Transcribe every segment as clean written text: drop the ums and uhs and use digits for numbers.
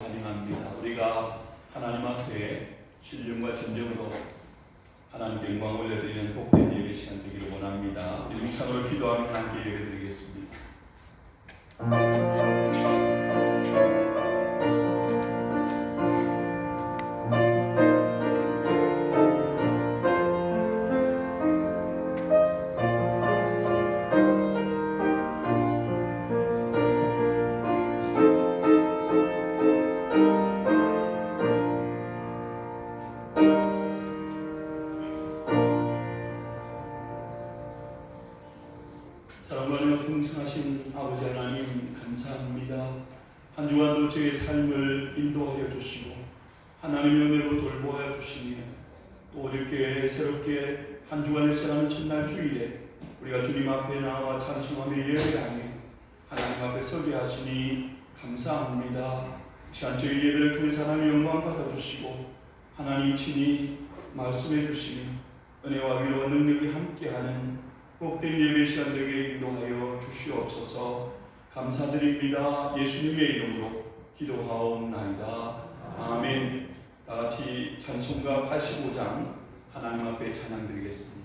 찬양합니다. 우리가 하나님 앞에 신령과 진정으로 하나님께 영광 올려드리는 복된 예배 시간 되기를 원합니다. 묵상으로 기도하며 함께 예배드리겠습니다. 사랑하며 풍성하신 아버지 하나님 감사합니다. 한 주간도 저의 삶을 인도하여 주시고 하나님의 은혜로 돌보아 주시며 또 이렇게 새롭게 한 주간을 시작하는 첫날 주일에 우리가 주님 앞에 나와 찬송하며 예배하며 하나님 앞에 서게 하시니 감사합니다. 시간 저희 예배를 통해서 하나님의 영광 받아주시고 하나님 친히 말씀해 주시며 은혜와 위로와 능력이 함께하는 복된 예배 시간 되게 인도하여 주시옵소서. 감사드립니다. 예수님의 이름으로 기도하옵나이다. 아멘. 다같이 찬송가 85장 하나님 앞에 찬양드리겠습니다.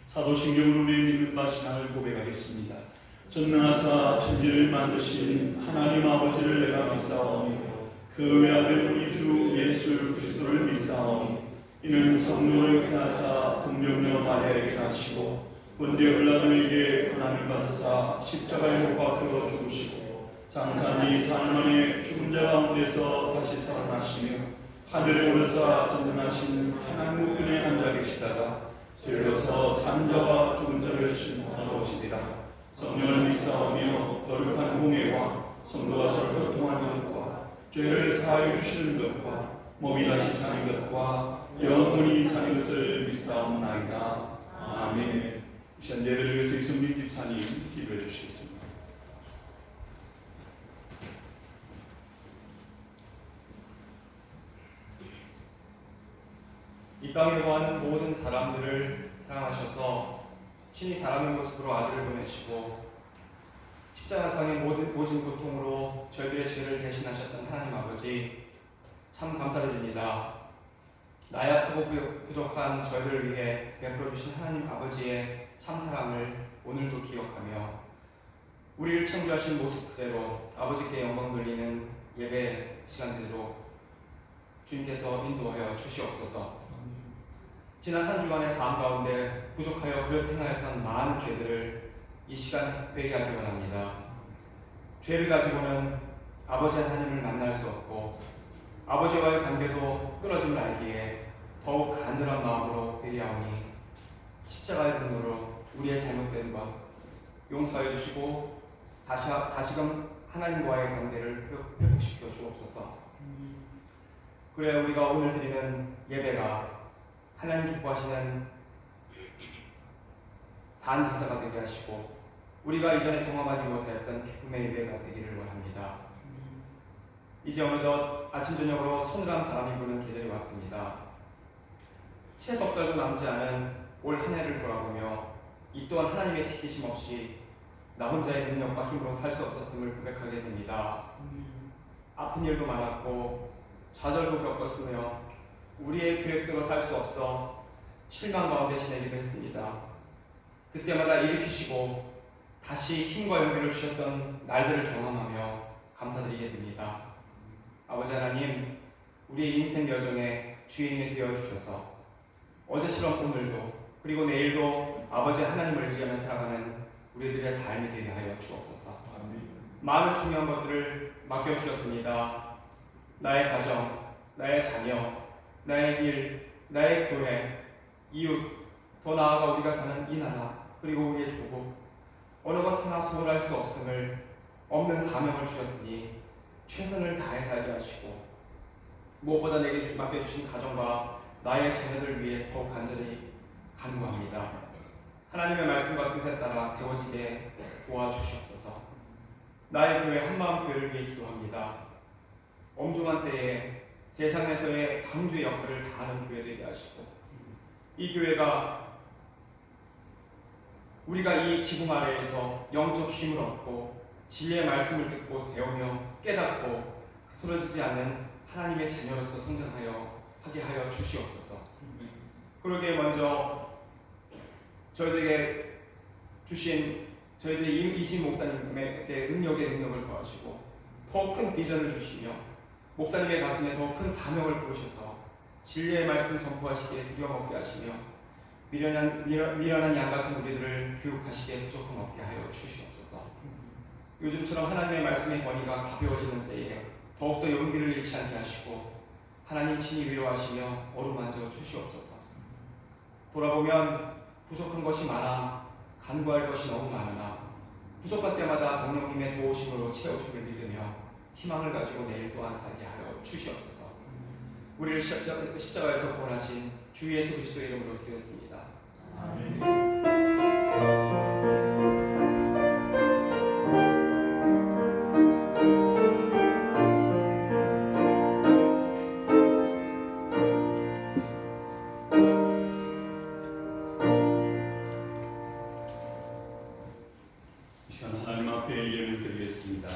사도신경으로 우리의 믿는 바 신앙을 고백하겠습니다. 전능하사 천지를 만드신 하나님 아버지를 내가 믿사오니 그 외아들 우리 주 예수 그리스도를 믿사오니 이는 성령을 태하사 동정녀 마리아에게 나시고 본디오 빌라도에게 고난을 받으사 십자가에 못 박혀 죽으시고 장사니 사흘 만에 죽은 자 가운데서 다시 살아나시며 하늘에 오르사 전능하신 하나님 우편에 앉아 계시다가 들려서 산자와 죽은 자를 심판하러 오시리라. 성령을 믿사오며 거룩한 공예와 성도가 서로 교통하는 것과 죄를 사하여 주시는 것과 몸이 다시 사는 것과 영원히 사는 것을 믿사옵나이다. 아멘. 이 시간 예배를 위해서 이승민 집사님 기도해 주시겠습니다. 이 땅에 거하는 모든 사람들을 친히 사람의 모습으로 아들을 보내시고 십자가상의 모든 고통으로 저희들의 죄를 대신하셨던 하나님 아버지, 참 감사드립니다. 나약하고 부족한 저희들을 위해 베풀어 주신 하나님 아버지의 참 사랑을 오늘도 기억하며 우리를 창조하신 모습 그대로 아버지께 영광 돌리는 예배 시간대로 주님께서 인도하여 주시옵소서. 지난 한 주간의 삶 가운데 부족하여 그릇 행하였던 많은 죄들을 이 시간 회개하기 원합니다. 죄를 가지고는 아버지 하나님을 만날 수 없고 아버지와의 관계도 끊어짐을 알기에 더욱 간절한 마음으로 회개하오니 십자가의 분으로 우리의 잘못된 것 용서해 주시고 다시금 하나님과의 관계를 회복시켜 주옵소서. 그래 우리가 오늘 드리는 예배가 하나님 기뻐하시는 산 제사가 되게 하시고 우리가 이전에 경험하지 못하였던 기쁨의 예배가 되기를 원합니다. 이제 어느덧 아침 저녁으로 서늘한 바람이 부는 계절이 왔습니다. 채 석 달도 남지 않은 올 한 해를 돌아보며 이 또한 하나님의 지키심 없이 나 혼자의 능력과 힘으로 살 수 없었음을 고백하게 됩니다. 아픈 일도 많았고 좌절도 겪었으며 우리의 계획대로 살 수 없어 실망 가운데 지내기도 했습니다. 그때마다 일으키시고 다시 힘과 용기를 주셨던 날들을 경험하며 감사드리게 됩니다. 아버지 하나님, 우리의 인생 여정에 주인이 되어주셔서 어제처럼 오늘도 그리고 내일도 아버지 하나님을 의지하며 살아가는 우리들의 삶이 되게 하여 주옵소서. 많은 중요한 것들을 맡겨주셨습니다. 나의 가정, 나의 자녀, 나의 일, 나의 교회, 이웃, 더 나아가 우리가 사는 이 나라, 그리고 우리의 조국, 어느 것 하나 소홀할 수 없음을 없는 사명을 주셨으니 최선을 다해 살게 하시고 무엇보다 내게 맡겨주신 가정과 나의 자녀들 위해 더욱 간절히 간구합니다. 하나님의 말씀과 뜻에 따라 세워지게 도와주시옵소서. 나의 교회 한마음 교회를 위해 기도합니다. 엄중한 때에 세상에서의 강주의 역할을 다하는 교회 되게 하시고 이 교회가 우리가 이 지붕 아래에서 영적 힘을 얻고 진리의 말씀을 듣고 세우며 깨닫고 흐트러지지 않는 하나님의 자녀로서 성장하여 하게 하여 주시옵소서. 그러기에 먼저 저희들에게 주신 저희들의 이신 목사님의 능력을 더하시고 더 큰 비전을 주시며 목사님의 가슴에 더 큰 사명을 부으셔서 진리의 말씀 선포하시기에 두려움 없게 하시며 미련한 양 같은 우리들을 교육하시기에 부족함 없게 하여 주시옵소서. 요즘처럼 하나님의 말씀의 권위가 가벼워지는 때에 더욱더 용기를 잃지 않게 하시고 하나님 친히 위로하시며 어루만져 주시옵소서. 돌아보면 부족한 것이 많아 간구할 것이 너무 많으나 부족할 때마다 성령님의 도우심으로 채우심을 믿으며 희망을 가지고 내일 또한 살게 하여 주시옵소서. 우리를 십자가에서 구원하신 주 예수 그리스도의 이름으로 기도했습니다. 아멘. 하나님 앞에 예물 드리겠습니다.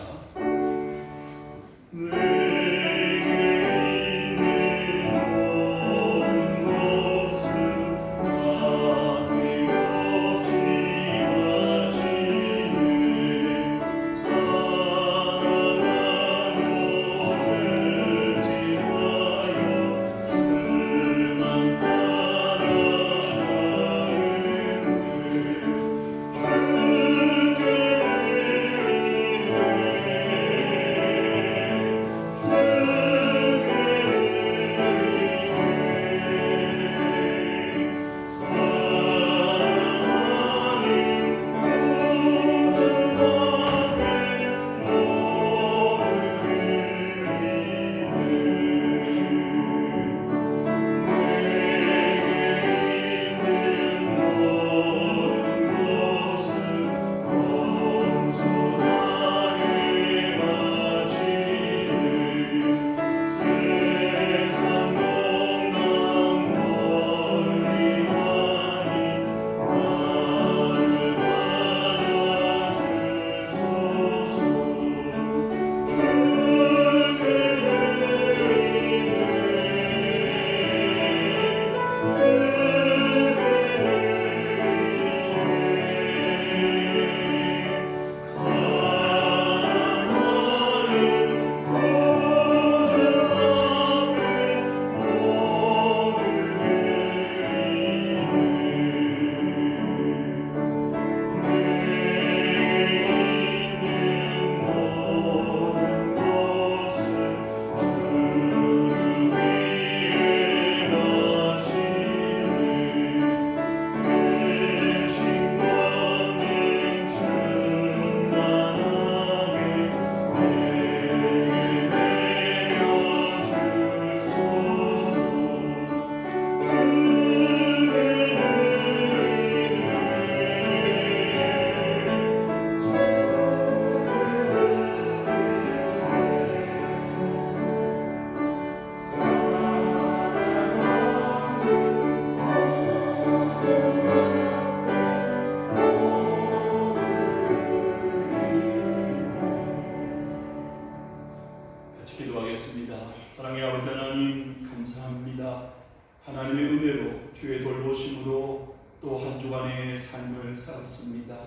또 한 주간의 삶을 살았습니다.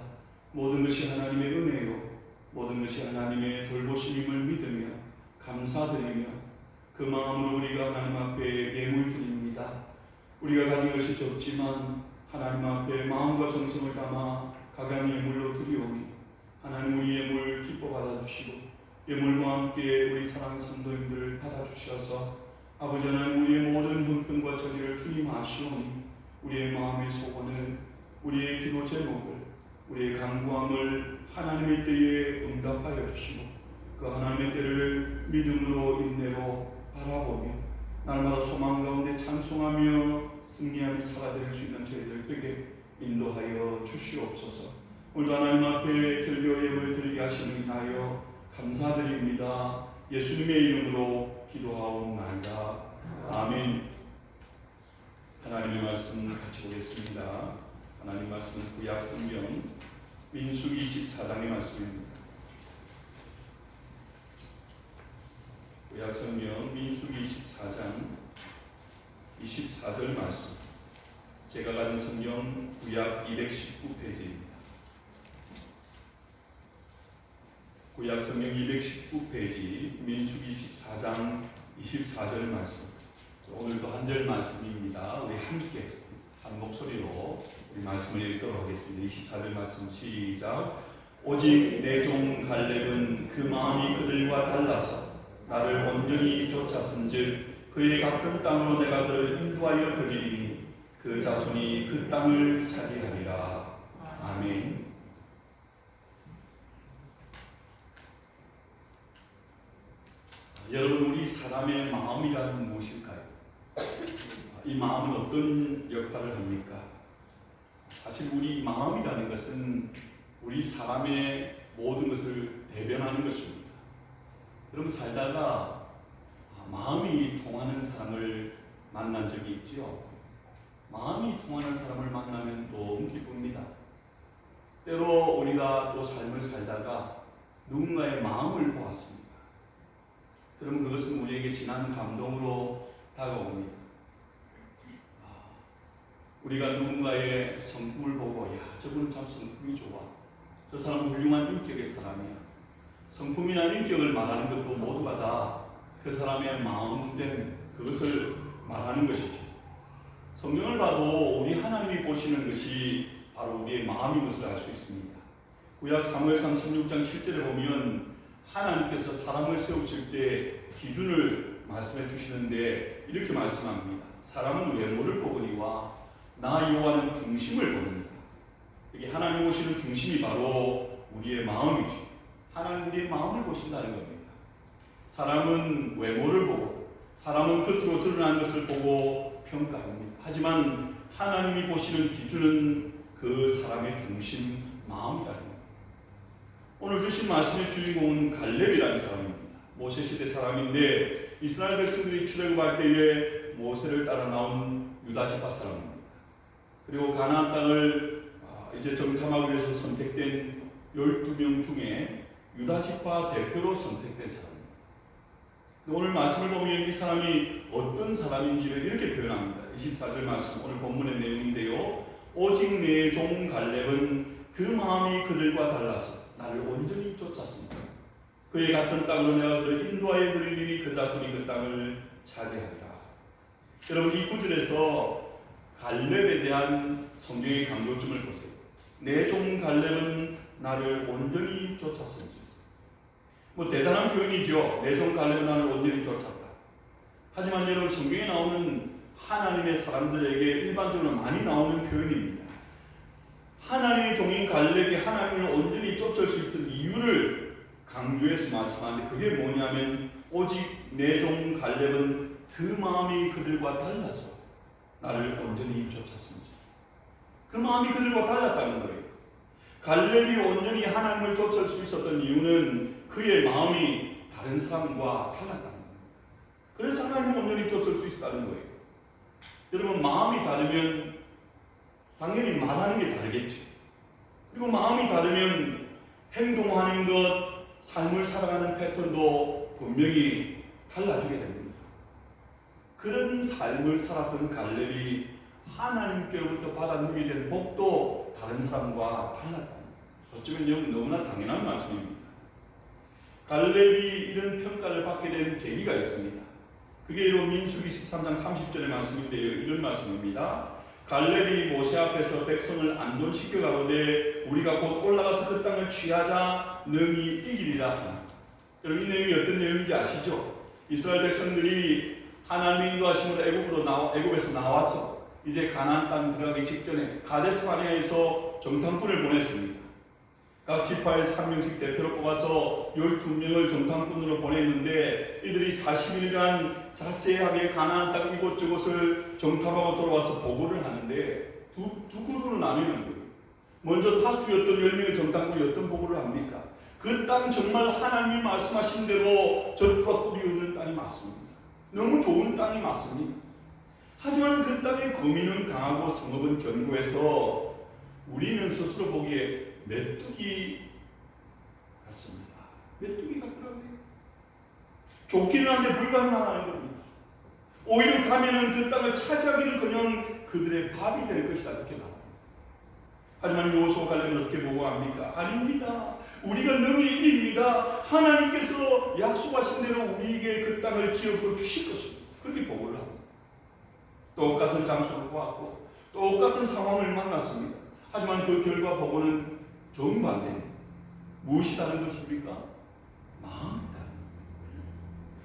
모든 것이 하나님의 은혜요, 모든 것이 하나님의 돌보심임을 믿으며 감사드리며 그 마음으로 우리가 하나님 앞에 예물 드립니다. 우리가 가진 것이 적지만 하나님 앞에 마음과 정성을 담아 각양 예물로 드리오니 하나님 우리 예물 기뻐 받아주시고 예물과 함께 우리 사랑하는 성도님들 받아주셔서 아버지 하나님 우리의 모든 형편과 처지를 주님 아시오니 우리의 마음의 소원을, 우리의 기도 제목을, 우리의 간구함을 하나님의 때에 응답하여 주시고 그 하나님의 때를 믿음으로 인내로 바라보며 날마다 소망 가운데 찬송하며 승리하며 살아드릴 수 있는 저희들에게 인도하여 주시옵소서. 오늘도 하나님 앞에 절교 예물 드리게 하시는 인하여 감사드립니다. 예수님의 이름으로 기도하옵나이다. 아멘. 하나님의 말씀 같이 보겠습니다. 하나님 말씀은 구약 성경 민수기 24장의 말씀입니다. 구약 성경 민수기 24장 24절 말씀. 제가 가진 성경 구약 219페이지입니다. 구약 성경 219페이지 민수기 24장 24절 말씀. 오늘도 한 절 말씀입니다. 우리 함께 한 목소리로 우리 말씀을 읽도록 하겠습니다. 24절 말씀 시작. 오직 내 종 갈렙은 그 마음이 그들과 달라서 나를 온전히 쫓았은즉 그의 같은 땅으로 내가 그를 인도하여 드리리니 그 자손이 그 땅을 차지하리라. 아멘. 여러분, 우리 사람의 마음이란 무엇일까요? 이 마음은 어떤 역할을 합니까? 사실 우리 마음이라는 것은 우리 사람의 모든 것을 대변하는 것입니다. 여러분, 살다가 마음이 통하는 사람을 만난 적이 있지요? 마음이 통하는 사람을 만나면 너무 기쁩니다. 때로 우리가 또 삶을 살다가 누군가의 마음을 보았습니다. 그러면 그것은 우리에게 진한 감동으로 다가옵니다. 우리가 누군가의 성품을 보고 야, 저분은 참 성품이 좋아. 저 사람은 훌륭한 인격의 사람이야. 성품이나 인격을 말하는 것도 모두가 다 그 사람의 마음된 그것을 말하는 것이죠. 성경을 봐도 우리 하나님이 보시는 것이 바로 우리의 마음인 것을 알 수 있습니다. 구약 사무엘상 16장 7절에 보면 하나님께서 사람을 세우실 때 기준을 말씀해 주시는데 이렇게 말씀합니다. 사람은 외모를 보거니와 나 여호와는 중심을 보느니라. 이게 하나님 보시는 중심이 바로 우리의 마음이죠. 하나님 우리의 마음을 보신다는 겁니다. 사람은 외모를 보고 사람은 겉으로 드러나는 것을 보고 평가합니다. 하지만 하나님이 보시는 기준은 그 사람의 중심 마음이라는 겁니다. 오늘 주신 말씀의 주인공은 갈렙이라는 사람입니다. 모세 시대 사람인데 이스라엘 백성들이 출애굽할 때에 모세를 따라 나온 유다 지파 사람입니다. 그리고 가나안 땅을 이제 정탐하기 위해서 선택된 12명 중에 유다 지파 대표로 선택된 사람입니다. 오늘 말씀을 보면 이 사람이 어떤 사람인지를 이렇게 표현합니다. 24절 말씀, 오늘 본문의 내용인데요. 오직 내 종 갈렙은 그 마음이 그들과 달라서 나를 온전히 쫓았습니다. 그의 같은 땅으로 내가 그를 인도하여 드리리니 그 자손이 그 땅을 차지하리라. 여러분, 이 구절에서 갈렙에 대한 성경의 강조점을 보세요. 내 종 갈렙은 나를 온전히 쫓았습니다. 대단한 표현이죠. 내 종 갈렙은 나를 온전히 쫓았다. 하지만 여러분, 성경에 나오는 하나님의 사람들에게 일반적으로 많이 나오는 표현입니다. 하나님의 종인 갈렙이 하나님을 온전히 쫓을 수 있던 이유를 강조해서 말씀하는데 그게 뭐냐면 오직 내 종 갈렙은 그 마음이 그들과 달라서 나를 온전히 쫓았습니다. 그 마음이 그들과 달랐다는 거예요. 갈렙이 온전히 하나님을 쫓을 수 있었던 이유는 그의 마음이 다른 사람과 달랐다는 거예요. 그래서 하나님을 온전히 쫓을 수 있었다는 거예요. 여러분, 마음이 다르면 당연히 말하는 게 다르겠죠. 그리고 마음이 다르면 행동하는 것, 삶을 살아가는 패턴도 분명히 달라지게 됩니다. 그런 삶을 살았던 갈렙이 하나님께로부터 받아 누리게 된 복도 다른 사람과 달랐다. 어쩌면 너무나 당연한 말씀입니다. 갈렙이 이런 평가를 받게 된 계기가 있습니다. 그게 바로 민수기 13장 30절의 말씀인데요. 이런 말씀입니다. 갈렙이 모세 앞에서 백성을 안동시켜 가로되 우리가 곧 올라가서 그 땅을 취하자 능히 이기리라 하나. 여러분, 이 내용이 어떤 내용인지 아시죠? 이스라엘 백성들이 하나님의 인도하심으로 애굽에서 나와서 이제 가나안 땅 들어가기 직전에 가데스 바네아에서 정탐꾼을 보냈습니다. 각 지파에서 한 명씩 대표로 뽑아서 12명을 정탐꾼으로 보냈는데 이들이 40일간 자세하게 가나안 땅 이곳저곳을 정탐하고 돌아와서 보고를 하는데 두 그룹으로 나뉘는 거예요. 먼저 타수였던 10명의 정탐꾼이 어떤 보고를 합니까? 그 땅 정말 하나님이 말씀하신 대로 젖과 꿀이 흐르는 땅이 맞습니다. 너무 좋은 땅이 맞습니다. 하지만 그 땅의 거민은 강하고 성읍은 견고해서 우리는 스스로 보기에 메뚜기 같습니다. 메뚜기 같더라고요. 좋기는 한데 불가능하다는 겁니다. 오히려 가면은 그 땅을 차지하기는 그냥 그들의 밥이 될 것이다, 이렇게 나옵니다. 하지만 여호수아 갈렙은 어떻게 보고합니까? 아닙니다. 우리가 능히 이깁니다. 하나님께서 약속하신 대로 우리에게 그 땅을 기업으로 주실 것입니다. 그렇게 보고를 합니다. 똑같은 장소를 보았고 똑같은 상황을 만났습니다. 하지만 그 결과 보고는 정반대입니다. 무엇이 다른 것입니까?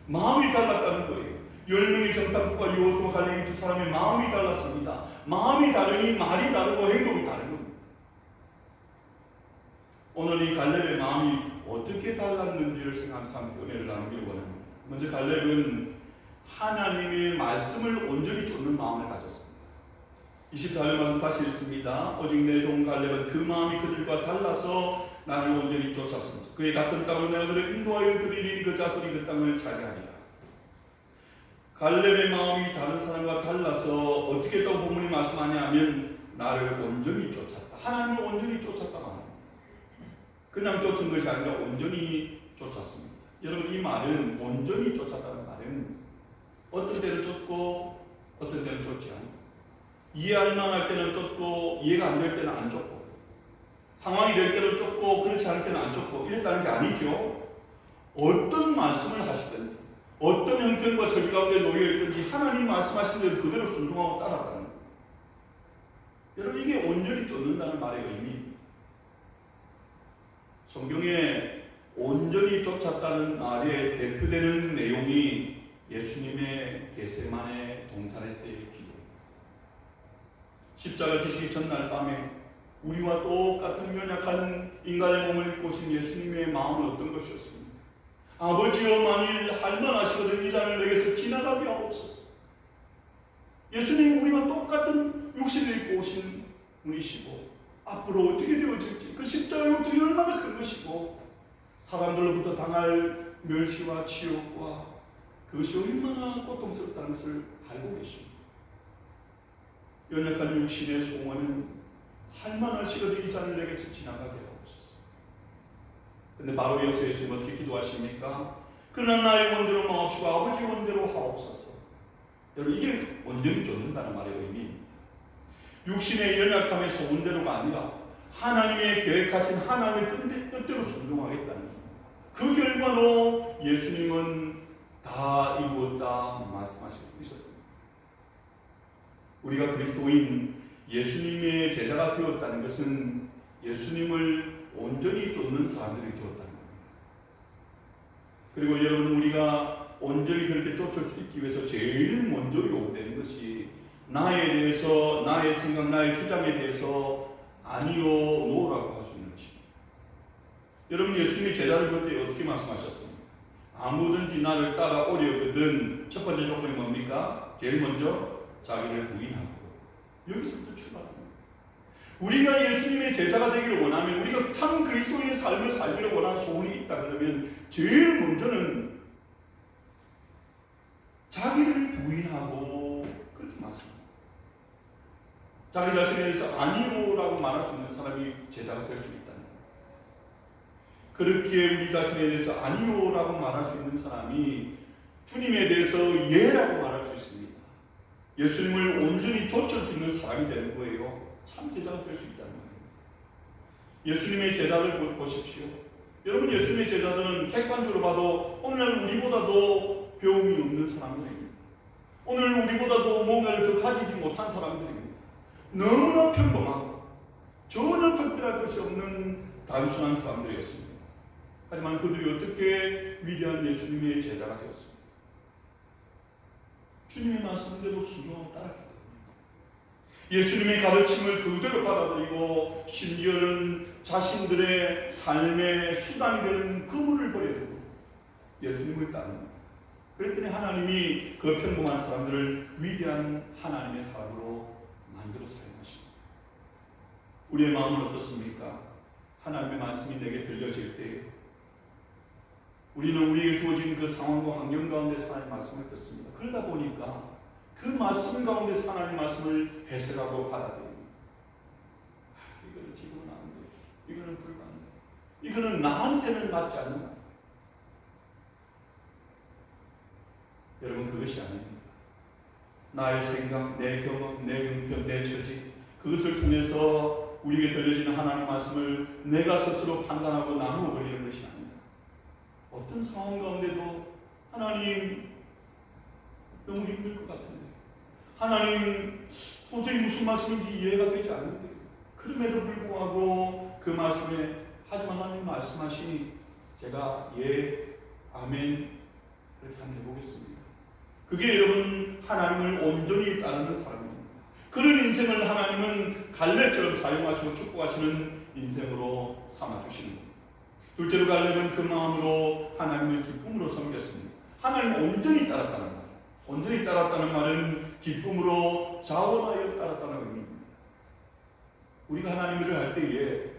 마음이 달랐다는 거예요. 10명의 정탐꾼과 여호수아 갈렙이 두 사람의 마음이 달랐습니다. 마음이 다르니 말이 다르고 행동이 다른 겁니다. 오늘 이 갈렙의 마음이 어떻게 달랐는지를 생각하면서 함께 은혜를 나누기를 원합니다. 먼저 갈렙은 하나님의 말씀을 온전히 쫓는 마음을 가졌습니다. 24절 말씀 다시 읽습니다. 오직 내 종 갈렙은 그 마음이 그들과 달라서 나를 온전히 쫓았습니다. 그의 같은 땅을 내가 그를 인도하여 그리니 그 자손이 그 땅을 차지하리라. 갈렙의 마음이 다른 사람과 달라서 어떻게 했다고 본문이 말씀하냐면 나를 온전히 쫓았다. 하나님을 온전히 쫓았다고 합니다. 그냥 쫓은 것이 아니라 온전히 쫓았습니다. 여러분, 이 말은 온전히 쫓았다는 말은 어떤 때는 쫓고 어떤 때는 쫓지 않고 이해할 만할 때는 쫓고 이해가 안 될 때는 안 쫓고 상황이 될 때는 쫓고 그렇지 않을 때는 안 쫓고 이랬다는 게 아니죠. 어떤 말씀을 하시든지 어떤 형편과 처지 가운데 놓여있든지 하나님 말씀하신 대로 그대로 순종하고 따랐다는 거예요. 여러분, 이게 온전히 쫓는다는 말의 의미입니다. 성경에 온전히 쫓았다는 말에 대표되는 내용이 예수님의 겟세마네 동산에서의 기도입니다. 십자가 지시기 전날 밤에 우리와 똑같은 연약한 인간의 몸을 입고 오신 예수님의 마음은 어떤 것이었습니까? 아버지여, 만일 할만하시거든 이 잔을 내게서 지나가게 하옵소서. 예수님 우리와 똑같은 육신을 입고 오신 분이시고 앞으로 어떻게 되어질지 그 십자가의 고통이 얼마나 큰 것이고 사람들로부터 당할 멸시와 치욕과 그것이 얼마나 고통스럽다는 것을 알고 계십니다. 연약한 육신의 소원은 할만하시거든 이 잔을 내게서 지나가게 하옵소서. 근데 바로 여기서 예수님 어떻게 기도하십니까? 그러나 나의 원대로 마옵시고 아버지 원대로 하옵소서. 여러분, 이게 온전히 쫓는다는 말의 의미입니다. 육신의 연약함의 소원대로가 아니라 하나님의 계획하신 하나님의 뜻대로 순종하겠다는 겁니다. 그 결과로 예수님은 다 이루었다 말씀하실 수 있었습니다. 우리가 그리스도인 예수님의 제자가 되었다는 것은 예수님을 온전히 쫓는 사람들이 되었다는 겁니다. 그리고 여러분, 우리가 온전히 그렇게 쫓을 수 있기 위해서 제일 먼저 요구되는 것이 나에 대해서, 나의 생각, 나의 주장에 대해서 아니요, 노라고 할 수 있는 것입니다. 여러분, 예수님이 제자를 볼 때 어떻게 말씀하셨습니까? 아무든지 나를 따라오려거든 첫 번째 조건이 뭡니까? 제일 먼저 자기를 부인하고. 여기서부터 출발합니다. 우리가 예수님의 제자가 되기를 원하면, 우리가 참 그리스도인의 삶을 살기를 원하는 소원이 있다 그러면 제일 먼저는 자기를 부인하고 그렇게 말씀합니다. 자기 자신에 대해서 아니요라고 말할 수 있는 사람이 제자가 될 수 있다는 거예요. 그렇게 우리 자신에 대해서 아니요라고 말할 수 있는 사람이 주님에 대해서 예라고 말할 수 있습니다. 예수님을 온전히 좇을 수 있는 사람이 되는 거예요. 참 제자가 될 수 있다는 거예요. 예수님의 제자를 보십시오. 여러분, 예수님의 제자들은 객관적으로 봐도 오늘날 우리보다도 배움이 없는 사람들입니다. 오늘 우리보다도 뭔가를 더 가지지 못한 사람들입니다. 너무나 평범하고 전혀 특별할 것이 없는 단순한 사람들이었습니다. 하지만 그들이 어떻게 위대한 예수님의 제자가 되었습니까? 주님의 말씀대로 순종하고 따랐기 때문에 예수님의 가르침을 그대로 받아들이고 심지어는 자신들의 삶의 수단이 되는 그물을 버려두고 예수님을 따릅니다. 그랬더니 하나님이 그 평범한 사람들을 위대한 하나님의 사람으로 만들어 사용하십니다. 우리의 마음은 어떻습니까? 하나님의 말씀이 내게 들려질 때 우리는 우리에게 주어진 그 상황과 환경 가운데서 하나님의 말씀을 듣습니다. 그러다 보니까 그 말씀 가운데서 하나님의 말씀을 해석하고 받아들입니다. 이거는 지금은 안 돼. 이거는 불가능해. 이거는 나한테는 맞지 않는다. 여러분, 그것이 아닙니다. 나의 생각, 내 경험, 내 형편, 내 처지, 그것을 통해서 우리에게 들려지는 하나님의 말씀을 내가 스스로 판단하고 나누어 버리는 것이 아닙니다. 어떤 상황 가운데도 하나님 너무 힘들 것 같은데, 하나님 도저히 무슨 말씀인지 이해가 되지 않는데, 그럼에도 불구하고 그 말씀에 하지만 하나님 말씀하시니 제가 예, 아멘 그렇게 한번 해보겠습니다. 그게 여러분 하나님을 온전히 따르는 사람입니다. 그런 인생을 하나님은 갈렙처럼 사용하시고 축복하시는 인생으로 삼아주시는 겁니다. 둘째로 갈렙은 그 마음으로 하나님을 기쁨으로 섬겼습니다. 하나님을 온전히 따랐다는 말. 온전히 따랐다는 말은 기쁨으로 자원하여 따랐다는 의미입니다. 우리가 하나님 일을 할 때에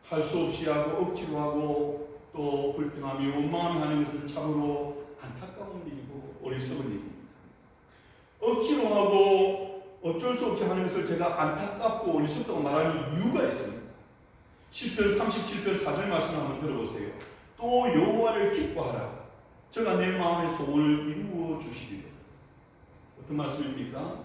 할 수 없이 하고 억지로 하고 또 불평하며 원망하며 하는 것은 참으로 안타까운 일이고 어리석은 일입니다. 억지로 하고 어쩔 수 없이 하는 것을 제가 안타깝고 어리석다고 말하는 이유가 있습니다. 시편 37편 4절 말씀을 한번 들어보세요. 또 여호와를 기뻐하라. 저가 내 마음의 소원을 이루어 주시리로다. 어떤 말씀입니까?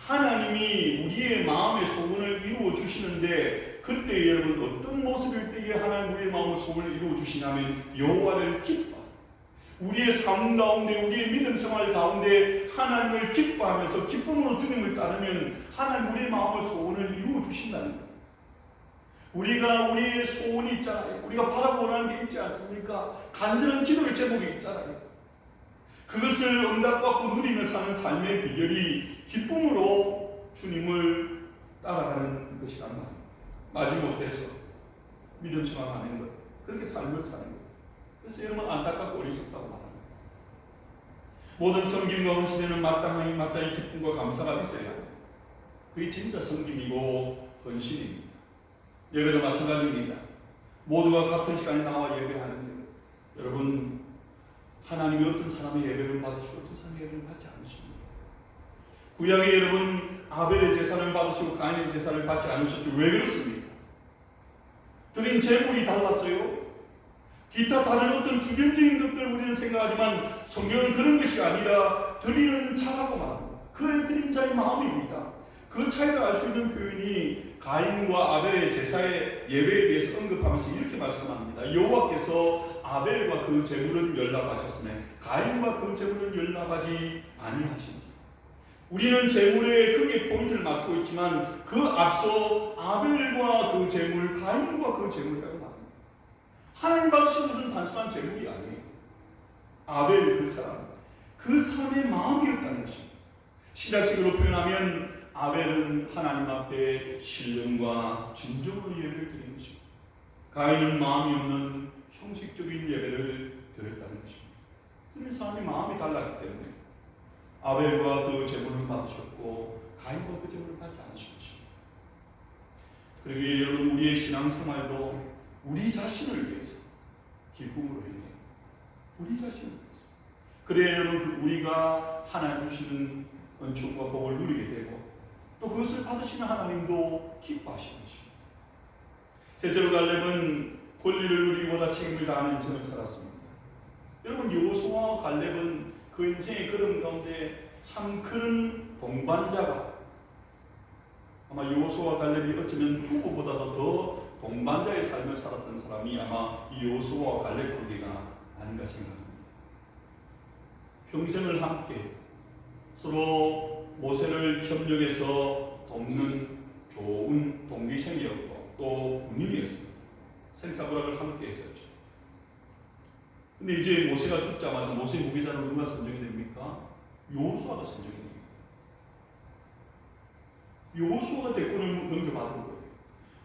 하나님이 우리의 마음의 소원을 이루어 주시는데 그때 여러분 어떤 모습일 때에 하나님 우리의 마음의 소원을 이루어 주시냐면 여호와를 기뻐. 우리의 삶 가운데 우리의 믿음 생활 가운데 하나님을 기뻐하면서 기쁨으로 주님을 따르면 하나님 우리의 마음의 소원을 이루어 주신다는 거예요. 우리가 우리의 소원이 있잖아요. 우리가 바라고 원하는 게 있지 않습니까? 간절한 기도의 제목이 있잖아요. 그것을 응답받고 누리며 사는 삶의 비결이 기쁨으로 주님을 따라가는 것이란 말입니다. 마지못해서 믿음 생활하는 것, 그렇게 삶을 사는 것. 그래서 여러분 안타깝고 어리석다고 말합니다. 모든 섬김과 헌신에는 마땅히 기쁨과 감사가 있어야 합니다. 그게 진짜 섬김이고 헌신입니다. 예배도 마찬가지입니다. 모두가 같은 시간에 나와 예배하는데 여러분 하나님이 어떤 사람의 예배를 받으시고 어떤 사람의 예배를 받지 않으십니다. 구약에 여러분 아벨의 제사를 받으시고 가인의 제사를 받지 않으셨죠. 왜 그렇습니까? 드린 제물이 달랐어요. 기타 다른 어떤 주변적인 것들 우리는 생각하지만 성경은 그런 것이 아니라 드리는 자라고 말합니다. 그의 드린 자의 마음입니다. 그 차이를 알 수 있는 표현이 가인과 아벨의 제사의 예배에 대해서 언급하면서 이렇게 말씀합니다. 여호와께서 아벨과 그 제물은 연락하셨으면 가인과 그 제물은 연락하지 아니하신지. 우리는 제물에 크게 포인트를 맞추고 있지만 그 앞서 아벨과 그 제물, 가인과 그 제물이라고 말합니다. 하나님 받으신 것은 단순한 제물이 아니에요. 아벨 그 사람의 마음이었다는 것입니다. 신약식으로 표현하면 아벨은 하나님 앞에 신령과 진정으로 예배를 드리는 것입니다. 가인은 마음이 없는 형식적인 예배를 드렸다는 것입니다. 그 사람이 마음이 달랐기 때문에 아벨과 그 제물을 받으셨고 가인과 그 제물을 받지 않으신 것입니다. 그러기에 여러분 우리의 신앙생활도 우리 자신을 위해서 기쁨으로 해요. 우리 자신을 위해서. 그래야 여러분 우리가 하나님 주시는 은총과 복을 누리게 되고 또 그것을 받으시는 하나님도 기뻐하시는 것입니다. 셋째로 갈렙은 권리를 누리기보다 책임을 다하는 인생을 살았습니다. 여러분 여호수아와 갈렙은 그 인생의 걸음 가운데 참 큰 동반자가, 아마 여호수아와 갈렙이 어쩌면 부부보다도 더 동반자의 삶을 살았던 사람이 아마 이 여호수아와 갈렙 관계가 아닌가 생각합니다. 평생을 함께 서로 모세를 협력해서 돕는 좋은 동기생이었고 또 군인이었습니다. 생사부락을 함께 했었죠. 근데 이제 모세가 죽자마자 모세 무기자로 누가 선정이 됩니까? 여호수아가 선정이 됩니다. 여호수아가 대권을 넘겨받은 거예요.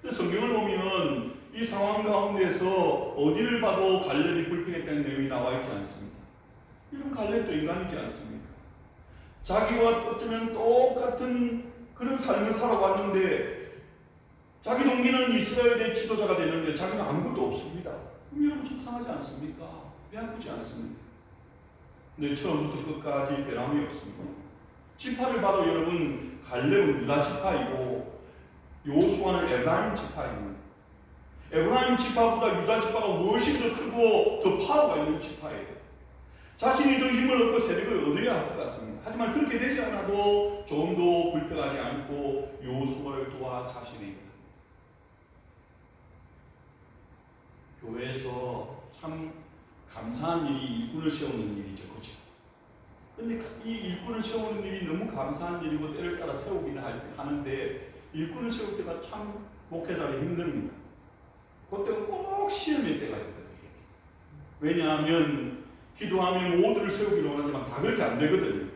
근데 성경을 보면 이 상황 가운데서 어디를 봐도 갈렙이 불평했다는 내용이 나와 있지 않습니다. 이런 갈렙도 인간이지 않습니까? 자기와 어쩌면 똑같은 그런 삶을 살아왔는데 자기 동기는 이스라엘의 지도자가 되는데 자기는 아무것도 없습니다. 그럼 여러분 속상하지 않습니까? 배 아프지 않습니까? 근데 처음부터 끝까지 변함이 없습니다. 지파를 봐도 여러분 갈렙은 유다 지파이고 여호수아는 에브라임 지파입니다. 에브라임 지파보다 유다 지파가 무엇이 더 크고 더 파워가 있는 지파예요. 자신이 더 힘을 얻고 세력을 얻어야 할 것 같습니다. 하지만 그렇게 되지 않아도 조금도 불평하지 않고 여호수아를 도와 자신의 교회에서 참 감사한 일이 일꾼을 세우는 일이죠. 그죠? 근데 이 일꾼을 세우는 일이 너무 감사한 일이고 때를 따라 세우기는 하는데 일꾼을 세울 때가 참 목회자가 힘듭니다. 그때가 꼭 시험의 때가 되거든요. 왜냐하면 기도하면 모두를 세우기로 하지만 다 그렇게 안 되거든요.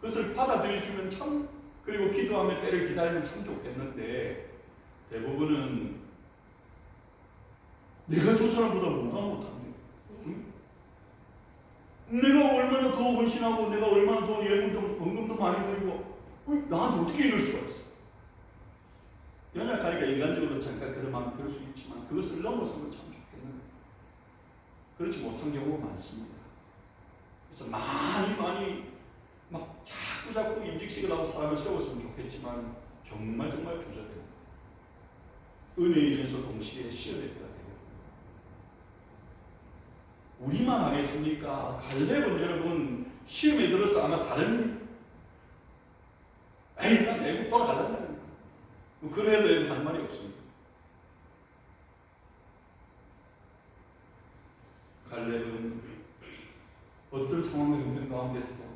그것을 받아들여주면 참, 그리고 기도하며 때를 기다리면 참 좋겠는데 대부분은 내가 저 사람보다 뭐가 못합니까? 내가 얼마나 더 헌신하고 내가 얼마나 더 헌금도 많이 드리고 나한테 어떻게 이럴 수가 있어? 연약하니까 인간적으로 잠깐 그런 마음이 들 수 있지만 그것을 넘어서면 참 좋겠는데 그렇지 못한 경우가 많습니다. 그래서 많이 막 자꾸 임직식을 하고 사람을 세웠으면 좋겠지만 정말 주저돼요. 은혜의 전에서 동시에 시험의 때가 되거든요. 우리만 하겠습니까? 갈렙은 여러분 시험에 들어서 아마 다른 난 애국 돌아가란다는 거예요. 그래도 할 말이 없습니다. 갈렙은 어떤 상황의 형편 가운데서도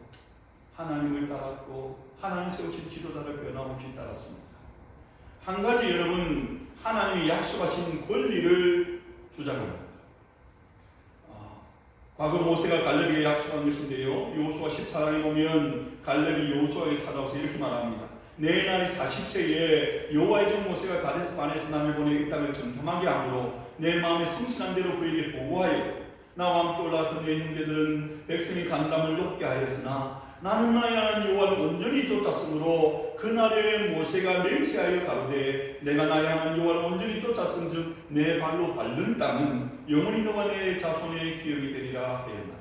하나님을 따랐고 하나님 세우신 지도자를 변함없이 따랐습니다. 한 가지 여러분 하나님이 약속하신 권리를 주장합니다. 과거 모세가 갈렙에게 약속한 것인데요. 여호수아 14장에 보면 갈렙이 여호수아에게 찾아와서 이렇게 말합니다. 내 나이 40세에 여호와의 종 모세가 가데스 바네에서 나를 보내 이 땅을 정탐하게 함으로 내 마음에 성실한 대로 그에게 보고하여 나와 함께 올라갔던 내 형제들은 백성이 간담을 높게 하였으나 나는 나의 하나님 여호와를 온전히 쫓았으므로 그날에 모세가 맹세하여 가로되 내가 나의 하나님 여호와를 온전히 쫓았은즉 내 발로 밟는 땅은 영원히 너와 내 자손의 기업이 되리라 하였나이다.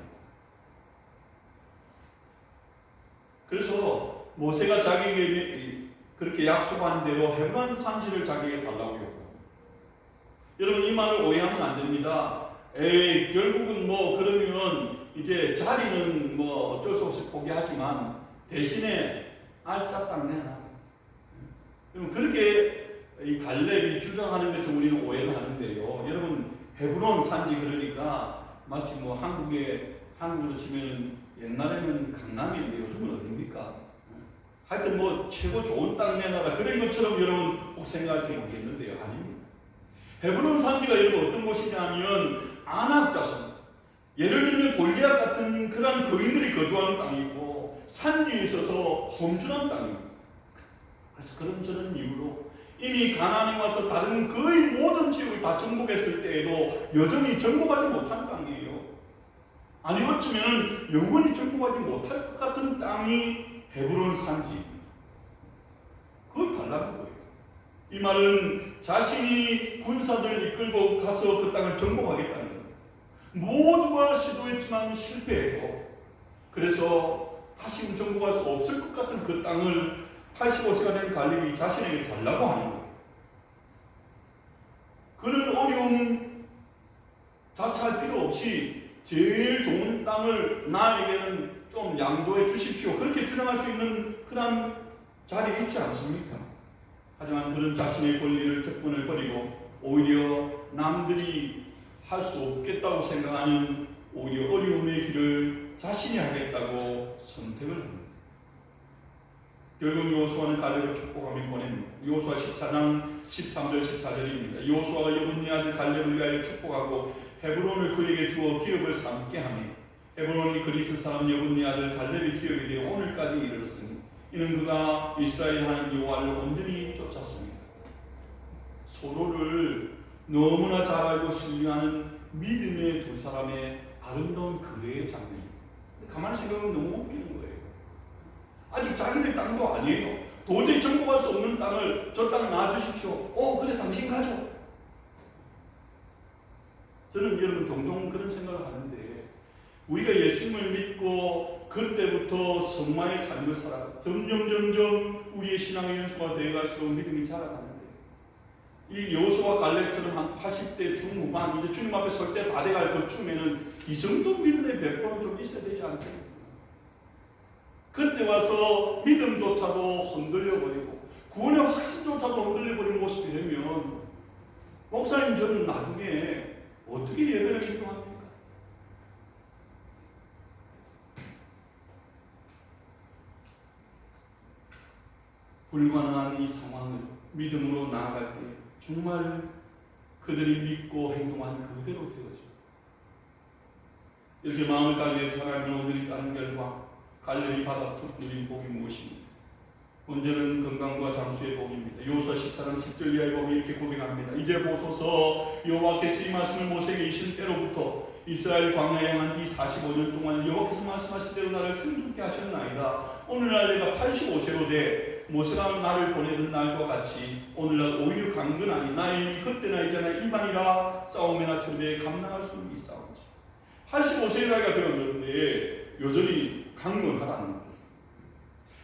그래서 모세가 자기에게 그렇게 약속한 대로 헤브론 산지를 자기에게 달라고 요구합니다. 여러분 이 말을 오해하면 안 됩니다. 결국은 그러면 이제 자리는 어쩔 수 없이 포기하지만 대신에 알짜 땅 내놔. 그럼 그렇게 이 갈렙이 주장하는 것을 우리는 오해를 하는데요. 여러분 헤브론 산지 그러니까 마치 한국으로 치면은 옛날에는 강남이었는데 요즘은 어딥니까? 하여튼 최고 좋은 땅 내놔라 그런 것처럼 여러분 꼭 생각할지 모르겠는데요. 아닙니다. 헤브론 산지가 여러분 어떤 곳이냐면 안악자손, 예를 들면 골리앗 같은 그런 거인들이 거주하는 땅이고 산 위에 있어서 험준한 땅입니다. 그래서 그런저런 이유로 이미 가나안에 와서 다른 거의 모든 지역을 다 정복했을 때에도 여전히 정복하지 못한 땅이에요. 아니 어쩌면 영원히 정복하지 못할 것 같은 땅이 헤브론 산지입니다. 그걸 달라는 거예요. 이 말은 자신이 군사들을 이끌고 가서 그 땅을 정복하겠다는 거예요. 모두가 시도했지만 실패했고 그래서 다시 정복할 수 없을 것 같은 그 땅을 85세가 된 갈렙이 자신에게 달라고 하는 거예요. 그런 어려움 자처할 필요 없이 제일 좋은 땅을 나에게는 좀 양도해 주십시오. 그렇게 주장할 수 있는 그런 자리에 있지 않습니까? 하지만 그런 자신의 권리를 특권을 버리고 오히려 남들이 할 수 없겠다고 생각하는 오히려 어려움의 길을 자신이 하겠다고 선택을 합니다. 결국 여호수아는 갈렙을 축복하며 보냅니다. 여호수아 14장 13절 14절입니다. 여호수아가 여분네 아들 갈렙을 위하여 축복하고 헤브론을 그에게 주어 기업을 삼게 하며 헤브론이 그리스 사람 여분네 아들 갈렙의 기업이 되어 오늘까지 이르렀으니 이는 그가 이스라엘 하나님 여호와를 온전히 쫓았습니다. 서로를 너무나 잘 알고 신뢰하는 믿음의 두 사람의 아름다운 거래의 장면입니다. 가만히 생각하면 너무 웃기는 거예요. 아직 자기들 땅도 아니에요. 도저히 정복할 수 없는 땅을 저 땅 놔주십시오. 그래 당신 가져. 저는 여러분 종종 그런 생각을 하는데 우리가 예수님을 믿고 그때부터 성마의 삶을 살아 점점 우리의 신앙의 연수가 되어갈수록 믿음이 자라가는데 이 여호수아와 갈렙처럼 한 80대 중후반 이제 주님 앞에 설 때 다 돼갈 그쯤에는 이 정도 믿음의 배포는 좀 있어야 되지 않겠습니까? 그때 와서 믿음조차도 흔들려버리고 구원의 확신조차도 흔들려버리는 모습이 되면 목사님 저는 나중에 어떻게 예배를 인도합니까? 불가능한 이 상황을 믿음으로 나아갈 때 정말 그들이 믿고 행동한 그대로 되어집니다. 이렇게 마음을 달리해서 하나님을 온전히 따른 결과 갈렙이 받아 누린 복이 무엇입니까? 먼저는 건강과 장수의 복입니다. 여호수아 14장 10절 이하의 복이 이렇게 고백합니다. 이제 보소서 여호와께서 이 말씀을 모세에게 이신 때로부터 이스라엘 광야에 향한 이 45년 동안 여호와께서 말씀하신 대로 나를 생존케 하셨나이다. 오늘날 내가 85세로 돼 모세가 나를 보내던 날과 같이 오늘날 오히려 강건하니 나의 힘이 그때나 이제나 이만이라 싸움이나 준비에 감당할 수 있사오지. 85세의 나이가 되었는데 여전히 강건하다는 거예요.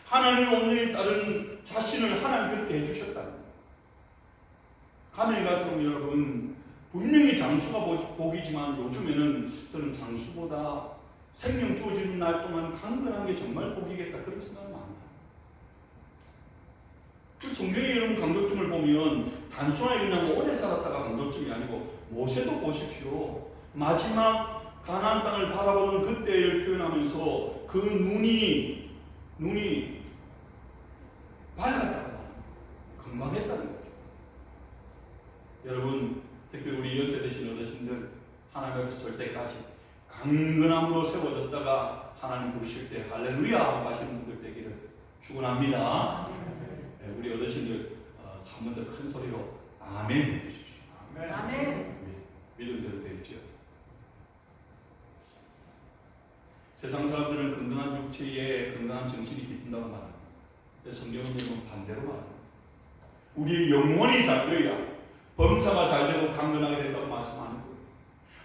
하나님을 온전히 따른 자신을 하나님 그렇게 해주셨다는 거예요. 가능히 갈수록 여러분 분명히 장수가 복이지만 요즘에는 저는 장수보다 생명 주어지는 날 동안 강건한 게 정말 복이겠다 그런 생각을 많이 해요. 그 성경에 여러분 강조점을 보면 단순하게 그냥 오래 살았다가 강조점이 아니고 모세도 보십시오. 마지막 가나안 땅을 바라보는 그때를 표현하면서 그 눈이 밝았다고 건강했다는 거죠. 여러분 특히 우리 연세 되신 어르신들 하나님 앞에 설 때까지 강건함으로 세워졌다가 하나님 부르실 때 할렐루야 하시는 분들 되기를 축원합니다. 네, 우리 어르신들 한 번 더 큰 소리로 아멘 해주십시오. 아멘. 믿음대로 되겠죠. 세상 사람들은 건강한 육체에 건강한 정신이 깃든다고 말합니다. 성경은 반대로 말합니다. 우리의 영혼이 잘 되어야 범사가 잘 되고 강건하게 된다고 말씀하는 거예요.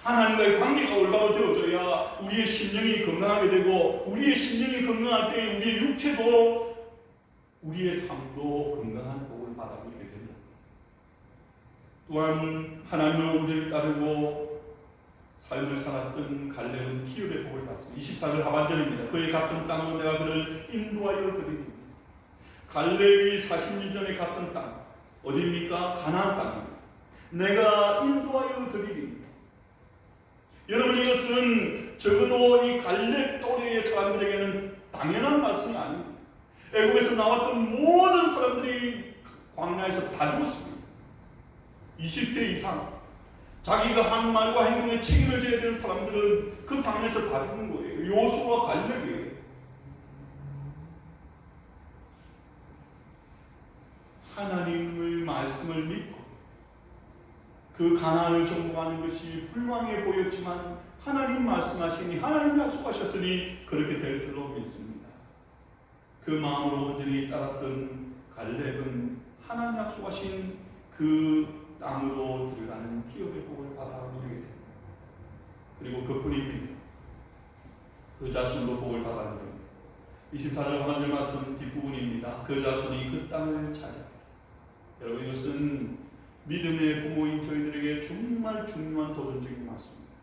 하나님과의 관계가 올바로 되어져야 우리의 심령이 건강하게 되고 우리의 심령이 건강할 때 우리의 육체도 우리의 삶도 건강한 복을 받아보게 됩니다. 또한 하나님을 온전히 따르고 삶을 살았던 갈렙은 기업의 복을 받습니다. 24절 하반절입니다. 그의 갔던 땅으로 내가 그를 인도하여 드리니. 갈렙이 40년 전에 갔던 땅 어디입니까? 가나안 땅입니다. 내가 인도하여 드리니. 여러분 이것은 적어도 이 갈렙 또래의 사람들에게는 당연한 말씀이 아닙니다. 애국에서 나왔던 모든 사람들이 광야에서 다 죽었습니다. 20세 이상 자기가 한 말과 행동에 책임을 져야 되는 사람들은 그 광야에서 다 죽은 거예요. 여호수아와 갈렙이에요. 하나님의 말씀을 믿고 그 가나안을 정복하는 것이 불가능해 보였지만 하나님 말씀하시니 하나님 약속하셨으니 그렇게 될 줄로 믿습니다. 그 마음으로 온전히 따랐던 갈렙은 하나님 약속하신 그 땅으로 들어가는 기업의 복을 받아 누리게 됩니다. 그리고 그뿐입니다. 그 자손으로 복을 받아 누립니다. 24절 하반절 말씀 뒷부분입니다. 그 자손이 그 땅을 차지합니다. 여러분 이것은 믿음의 부모인 저희들에게 정말 중요한 도전적인 말씀입니다.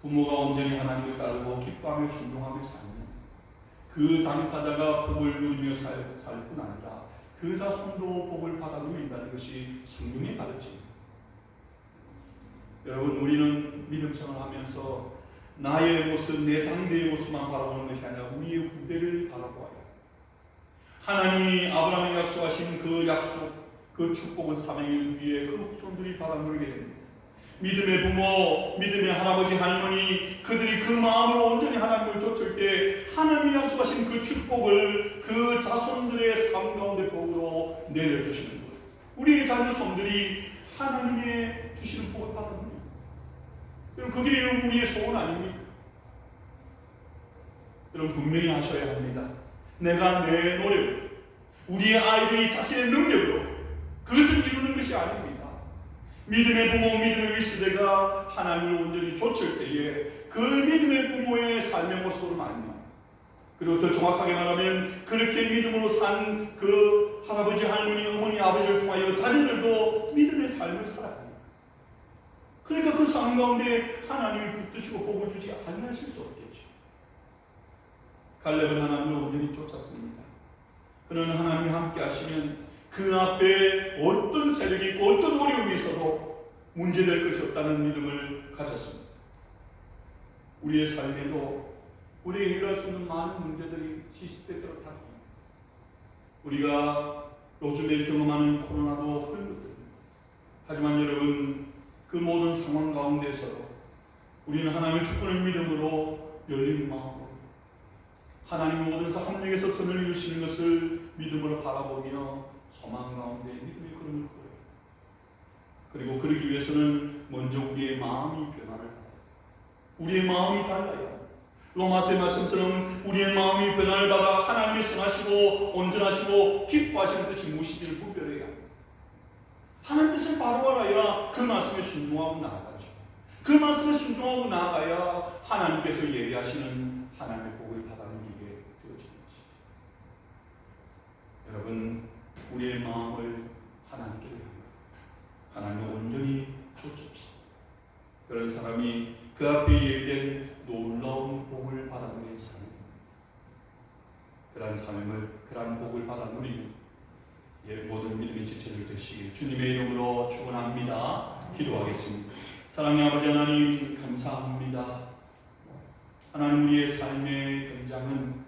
부모가 온전히 하나님을 따르고 기뻐하며 순종하며 사는 그 당사자가 복을 누리며 살 뿐 아니라 그 자손도 복을 받아 누린다는 것이 성경의 가르침입니다. 여러분, 우리는 믿음 생활하면서 나의 모습, 내 당대의 모습만 바라보는 것이 아니라 우리의 후대를 바라보아야 합니다. 하나님이 아브라함에게 약속하신 그 약속, 그 축복은 400년 뒤에 그 후손들이 받아 누리게 됩니다. 믿음의 부모, 믿음의 할아버지, 할머니, 그들이 그 마음으로 온전히 하나님을 좇을 때 하나님이 약속하신 그 축복을 그 자손들의 삶 가운데 복으로 내려주시는 거예요. 우리의 자녀손들이 하나님의 주시는 복을 받아들입니다. 여러분, 그게 우리의 소원 아닙니까? 여러분, 분명히 하셔야 합니다. 내가 내 노력, 우리의 아이들이 자신의 능력으로 그것을 이루는 것이 아닙니다. 믿음의 부모, 믿음의 윗세대가 하나님을 온전히 좇을 때에 그 믿음의 부모의 삶의 모습으로 말입니다. 그리고 더 정확하게 말하면 그렇게 믿음으로 산 그 할아버지, 할머니, 어머니, 아버지를 통하여 자녀들도 믿음의 삶을 살아갑니다. 그러니까 그 삶 가운데 하나님이 붙드시고 복을 주지 아니하실 수 없겠죠. 갈렙은 하나님을 온전히 쫓았습니다. 그는 하나님이 함께 하시면 그 앞에 어떤 세력이 있고 어떤 어려움이 있어도 문제될 것이 없다는 믿음을 가졌습니다. 우리의 삶에도 우리에게 일어날 수 있는 많은 문제들이 시시때때로 닥칩니다. 우리가 요즘에 경험하는 코로나도 그런 것들입니다. 하지만 여러분, 그 모든 상황 가운데서도 우리는 하나님의 축복을 믿음으로 열린 마음으로 하나님 모든 합력에서 선을 이루시는 것을 믿음으로 바라보며 소망 가운데 믿음의 걸음을 걸어요. 그리고 그러기 위해서는 먼저 우리의 마음이 변화를 받아요. 우리의 마음이 달라요. 로마서의 말씀처럼 우리의 마음이 변화를 받아 하나님이 선하시고 온전하시고 기뻐하시는 뜻이 무엇인지를 분별해야 합니다. 하나님 뜻을 바로 알아야 그 말씀에 순종하고 나아가죠. 그 말씀에 순종하고 나아가야 하나님께서 예비하시는 하나님의 복을 받아 누리게 되어지는 것이죠. 여러분, 우리의 마음을 하나님께 향합니다. 하나님을 온전히 좇읍시다. 그런 사람이 그 앞에 예비된 놀라운 복을 받아 누리는 삶입니다. 그러한 복을 받아 누리는 모든 믿음의 지체들 되시길 주님의 이름으로 축원합니다. 기도하겠습니다. 사랑의 아버지 하나님, 감사합니다. 하나님, 우리의 삶의 현장은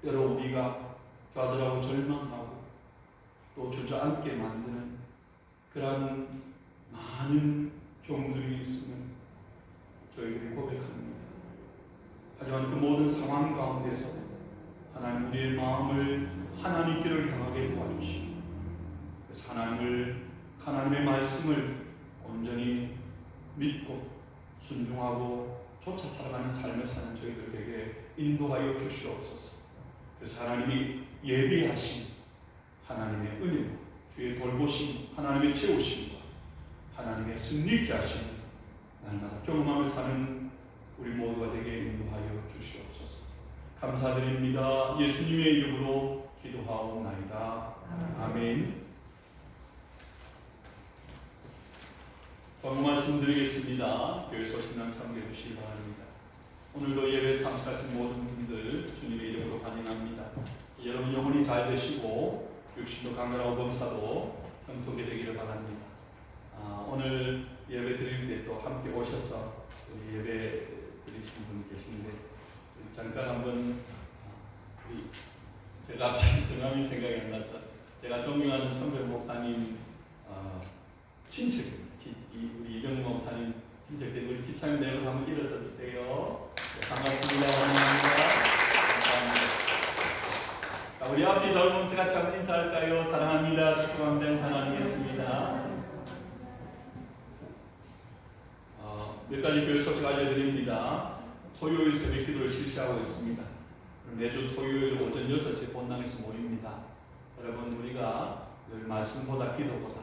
때로 우리가 좌절하고 절망하고 또 주저앉게 만드는 그러한 많은 경우들이 있음을 저희들이 고백합니다. 하지만 그 모든 상황 가운데서 하나님, 우리의 마음을 하나님께를 향하게 도와주시고 그래서 하나님의 말씀을 온전히 믿고 순종하고 쫓아 살아가는 삶을 사는 저희들에게 인도하여 주시옵소서. 그래서 하나님이 예비하신 하나님의 은혜, 주의 돌보심, 하나님의 채우심과 하나님의 승리케 하심 날마다 경험하며 사는 우리 모두가 되게 인도하여 주시옵소서. 감사드립니다. 예수님의 이름으로 기도하옵나이다. 아멘. 광고 말씀드리겠습니다. 교회 소식난 참여해 주시기 바랍니다. 오늘도 예배 참석하신 모든 분들 주님의 이름으로 환영합니다. 여러분 영혼이 잘 되시고 육신도 강건하고 범사도 형통하게 되기를 바랍니다. 오늘 예배 드릴 때 또 함께 오셔서 우리 예배 드리신 분 계신데 잠깐 한번 제가 갑자기 성함이 생각이 안 나서 제가 존경하는 선배 목사님 친척입니다. 우리 이병 목사님 친척들 우리 집사님 내로 한번 일어서 주세요. 네, 반갑습니다. 감사합니다. 우리 앞뒤 젊음새 같이 한번 인사할까요? 사랑합니다. 축복합니다. 인사 나누겠습니다. 몇 가지 교회 소식 알려드립니다. 토요일 새벽 기도를 실시하고 있습니다. 매주 토요일 오전 6시 본당에서 모입니다. 여러분, 우리가 늘 말씀보다 기도보다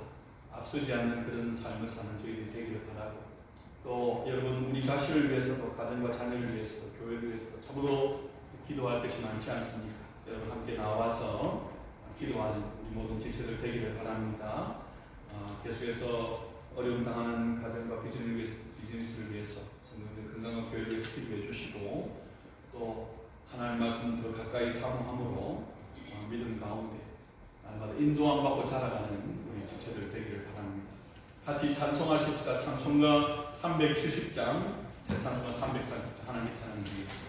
앞서지 않는 그런 삶을 사는 저희들이 되기를 바라고 또 여러분 우리 자신을 위해서도 가정과 자녀를 위해서도 교회를 위해서도 참으로 기도할 것이 많지 않습니까? 여러분 함께 나와서 기도하는 우리 모든 지체들 되기를 바랍니다. 계속해서 어려움 당하는 가정과 비즈니스를 위해서 성도들 건강한 교회를 위해서 기도해 주시고 또 하나님 말씀 더 가까이 사모함으로 믿음 가운데 날마다 인도함 받고 자라가는 우리 지체들 되기를 바랍니다. 같이 찬송하십시다. 찬송가 370장, 새 찬송가 340장 하나님 찬양 드리겠습니다.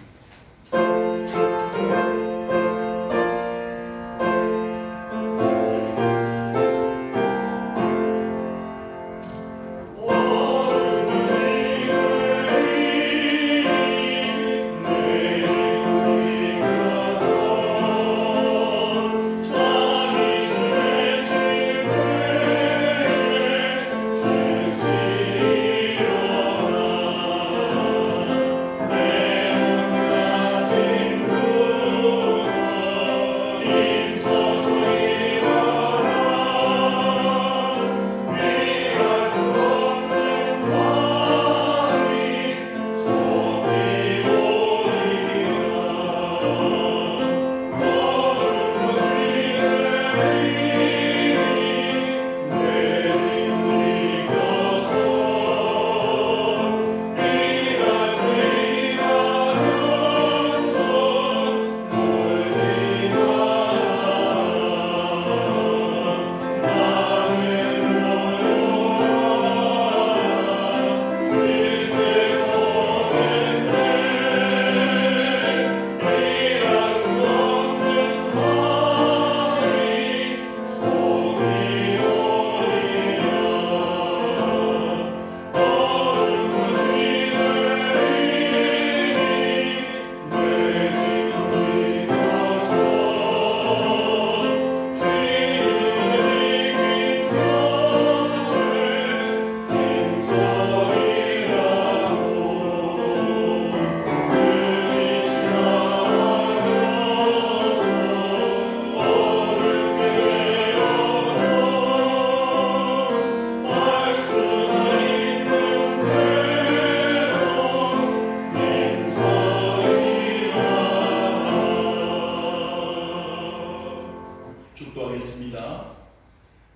축도하겠습니다.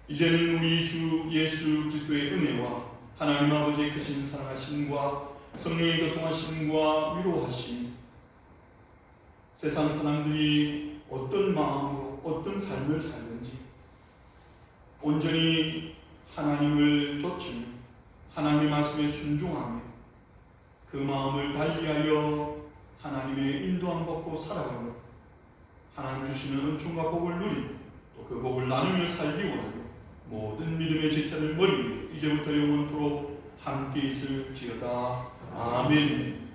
이제는 우리 주 예수 그리스도의 은혜와 하나님 아버지의 크신 사랑하심과 성령의 교통하심과 위로하심, 세상 사람들이 어떤 마음으로 어떤 삶을 살는지 온전히 하나님을 좇으며 하나님의 말씀에 순종하며 그 마음을 달리하여 하나님의 인도함 받고 살아가며 하나님 주시는 은총과 복을 누리고 또 그 복을 나누며 살기 원하며 모든 믿음의 지체를 머리 위에 이제부터 영원토록 함께 있을지어다. 아멘.